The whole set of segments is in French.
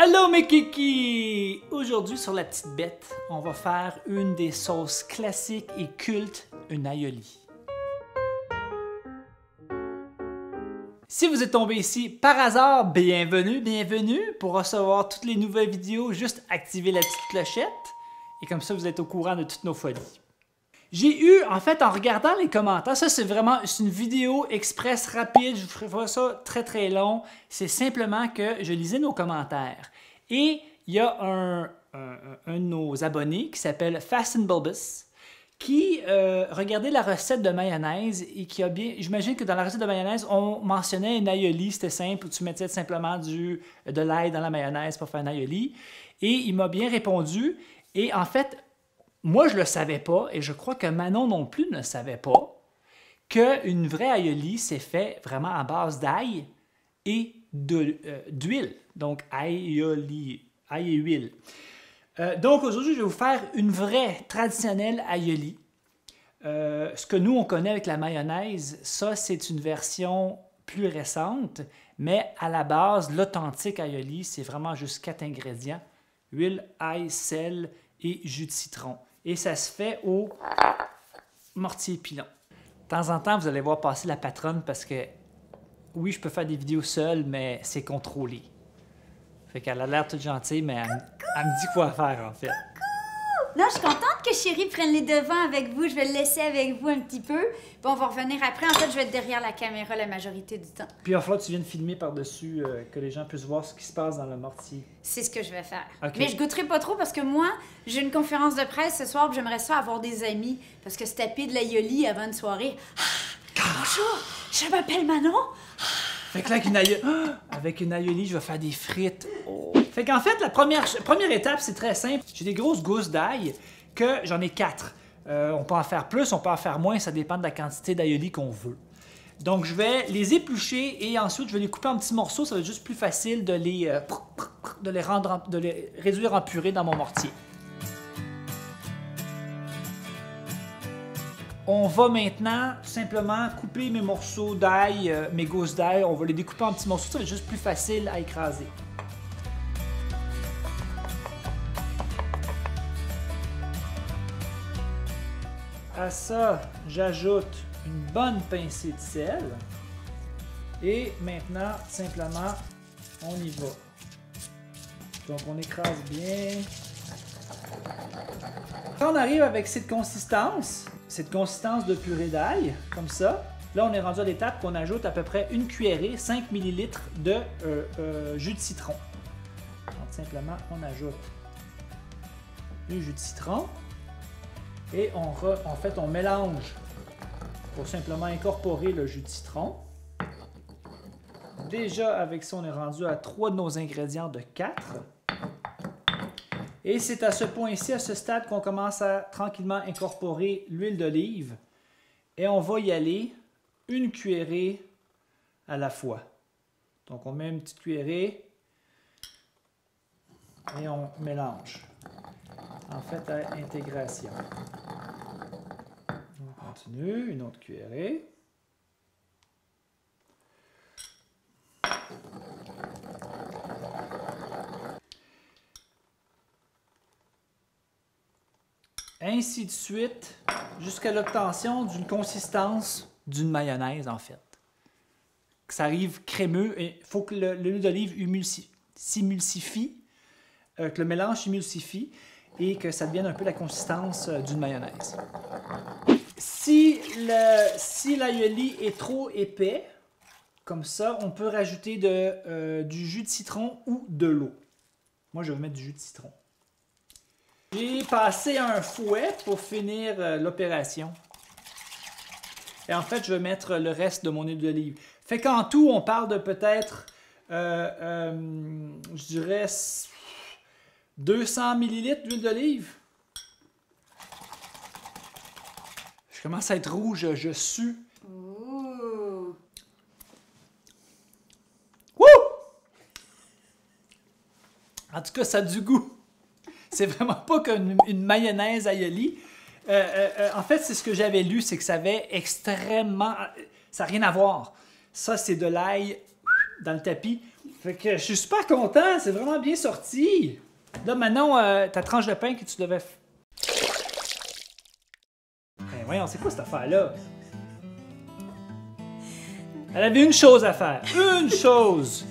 Allô mes kikis! Aujourd'hui sur La Petite Bête, on va faire une des sauces classiques et cultes, une aioli. Si vous êtes tombé ici par hasard, bienvenue pour recevoir toutes les nouvelles vidéos, juste activez la petite clochette et comme ça vous êtes au courant de toutes nos folies. J'ai eu, en fait, en regardant les commentaires, ça c'est une vidéo express rapide, je ne ferai pas ça très long, c'est simplement que je lisais nos commentaires. Et il y a un de nos abonnés qui s'appelle Fast and Bulbous qui regardait la recette de mayonnaise et qui a bien... J'imagine que dans la recette de mayonnaise, on mentionnait une aioli, c'était simple, où tu mettais simplement de l'ail dans la mayonnaise pour faire un aioli. Et il m'a bien répondu et en fait... Moi, je ne le savais pas, et je crois que Manon non plus ne savait pas, qu'une vraie aioli, c'est fait vraiment à base d'ail et d'huile. Donc, aioli, ail et huile. Donc, aujourd'hui, je vais vous faire une vraie traditionnelle aioli. Ce que nous, on connaît avec la mayonnaise, ça, c'est une version plus récente, mais à la base, l'authentique aioli, c'est vraiment juste 4 ingrédients. Huile, ail, sel et jus de citron. Et ça se fait au mortier pilon. De temps en temps, vous allez voir passer la patronne parce que, oui, je peux faire des vidéos seule, mais c'est contrôlé. Fait qu'elle a l'air toute gentille, mais elle me dit quoi faire, en fait. Non, je suis contente que Chérie prenne les devants avec vous. Je vais le laisser avec vous un petit peu. Puis on va revenir après. En fait, je vais être derrière la caméra la majorité du temps. Puis il va falloir que tu viennes filmer par-dessus, que les gens puissent voir ce qui se passe dans le mortier. C'est ce que je vais faire. Okay. Mais je goûterai pas trop parce que moi, j'ai une conférence de presse ce soir. J'aimerais ça avoir des amis. Parce que se taper de l'aioli avant une soirée... Bonjour, je m'appelle Manon. Fait que là, avec une aioli, je vais faire des frites. Oh. Fait qu'en fait, la première étape, c'est très simple. J'ai des grosses gousses d'ail que j'en ai 4. On peut en faire plus, on peut en faire moins, ça dépend de la quantité d'aioli qu'on veut. Donc, je vais les éplucher et ensuite, je vais les couper en petits morceaux. Ça va être juste plus facile de les réduire en purée dans mon mortier. On va maintenant simplement couper mes morceaux d'ail, mes gousses d'ail. On va les découper en petits morceaux, ça va être juste plus facile à écraser. À ça, j'ajoute une bonne pincée de sel. Et maintenant, simplement, on y va. Donc, on écrase bien. Quand on arrive avec cette consistance de purée d'ail, comme ça, là, on est rendu à l'étape qu'on ajoute à peu près une cuillerée, 5 ml de jus de citron. Donc, simplement, on ajoute le jus de citron. Et en fait, on mélange pour simplement incorporer le jus de citron. Déjà, avec ça, on est rendu à 3 de nos ingrédients de 4. Et c'est à ce point-ci, à ce stade, qu'on commence à tranquillement incorporer l'huile d'olive. Et on va y aller une cuillerée à la fois. Donc, on met une petite cuillerée et on mélange. En fait, à intégration. On continue, une autre cuillerée. Ainsi de suite, jusqu'à l'obtention d'une consistance d'une mayonnaise, en fait. Que ça arrive crémeux, et il faut que l'huile d'olive s'émulsifie, que le mélange s'émulsifie, et que ça devienne un peu la consistance d'une mayonnaise. Si l'aioli est trop épais, comme ça, on peut rajouter du jus de citron ou de l'eau. Moi, je vais mettre du jus de citron. J'ai passé un fouet pour finir l'opération. Et en fait, je vais mettre le reste de mon huile d'olive. Fait qu'en tout, on parle de peut-être, je dirais, 200 ml d'huile d'olive. Je commence à être rouge, je sue. Ouh. Wouh! En tout cas, ça a du goût. C'est vraiment pas comme une mayonnaise aioli. En fait, c'est ce que j'avais lu, c'est que ça avait extrêmement... Ça n'a rien à voir. Ça, c'est de l'ail dans le tapis. Fait que je suis super content, c'est vraiment bien sorti. Là, Manon, ta tranche de pain que tu devais... Ben voyons, c'est quoi cette affaire-là? Elle avait une chose à faire. Une chose!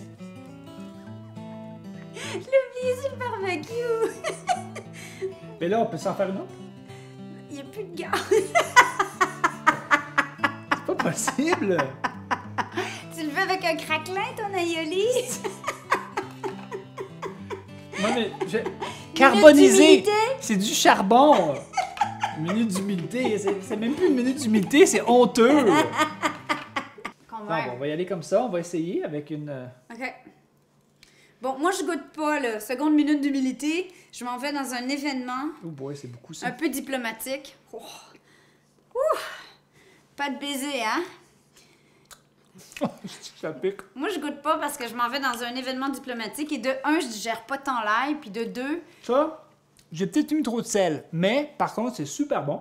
Je l'ai oublié sur le barbecue. Mais là, on peut s'en faire une autre? Il n'y a plus de gaz. C'est pas possible! Tu le fais avec un craquelin, ton aioli? Moi, mais carbonisé! d'humidité? C'est du charbon! Une minute d'humidité, c'est même plus une minute d'humidité, c'est honteux! Non, on va y aller comme ça, on va essayer avec une... OK. Bon, moi, je goûte pas, là. Seconde minute d'humilité. Je m'en vais dans un événement. Oh boy, c'est beaucoup ça. Un peu diplomatique. Oh. Ouh. Pas de baiser, hein? Ça pique. Moi, je goûte pas parce que je m'en vais dans un événement diplomatique et de un, je digère pas tant l'ail, puis de deux... Ça, j'ai peut-être mis trop de sel, mais par contre, c'est super bon.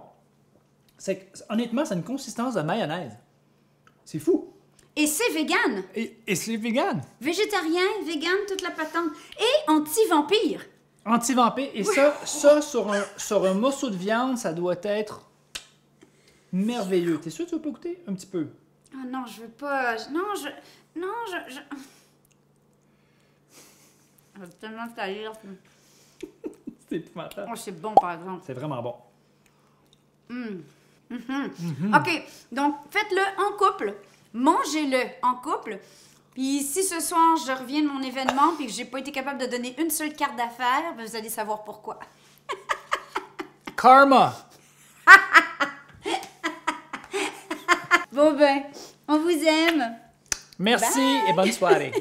Honnêtement, c'est une consistance de mayonnaise. C'est fou. Et c'est vegan. Et c'est vegan. Végétarien, vegan, toute la patente. Et anti-vampire. Anti-vampire. Et ça sur un morceau de viande, ça doit être merveilleux. T'es sûr que tu veux pas goûter? Un petit peu. Oh non, je veux pas. Non, je... Je veux tellement salir. C'est épouvantable. Oh, c'est bon, par exemple. C'est vraiment bon. OK, donc faites-le en couple. Mangez-le en couple. Puis si ce soir, je reviens de mon événement puis que j'ai pas été capable de donner une seule carte d'affaires, ben, vous allez savoir pourquoi. Karma! Bon ben, on vous aime. Merci Bye. et bonne soirée.